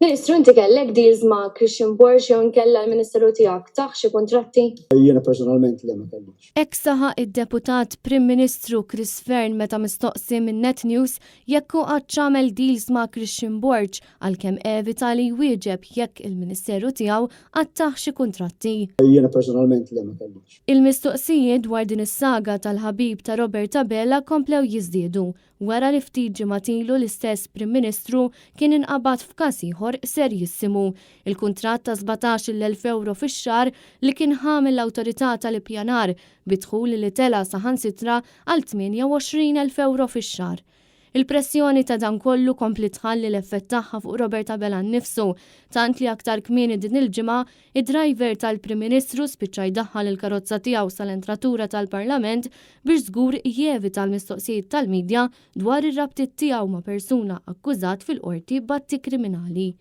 Ministru, inti kellek deals ma' Christian Borg jew inkella l-Ministeru tiegħek taħ xi kuntratti? Jiena personalment li ma kellix. Hekk saħaq id-deputat Prim Ministru Chris Fern meta mistoqsi minn Net News jekk hu qatt x'għamel deals ma' Christian Borg għalkemm evita li jwieġeb jekk il-Ministeru tiegħu qatt taħ xi kuntratti. Jiena personalment li ma kellix. Il-mistoqsijiet dwar din is-saga tal-ħabib ta' Roberta Bella komplew jiżdiedu wara li ftit ġimgħatilu l-istess Prim Ministru kien inqabad f'każ ieħor serjissimu. Il-kuntratt ta' 17,000 euro fix-xahar li kien ħamel l-awtorità tal-ippjanar bidħul li tela saħansitra għal 28,000 euro fix-xahar. Il-pressjoni ta' dan kollu kompli tħalli l-effett tagħha fuq Roberta Bella nnifsu, tant li aktar kmieni din il-ġimgħa id-driver tal-Prim Ministru spiċċa jdaħħal il-karozza tiegħu sal-entratura tal-Parlament biex żgur jevita l-mistoqsijiet tal-midja dwar ir-rabtiet tiegħu ma' persuna akkużat fil-qorti b'atti kriminali.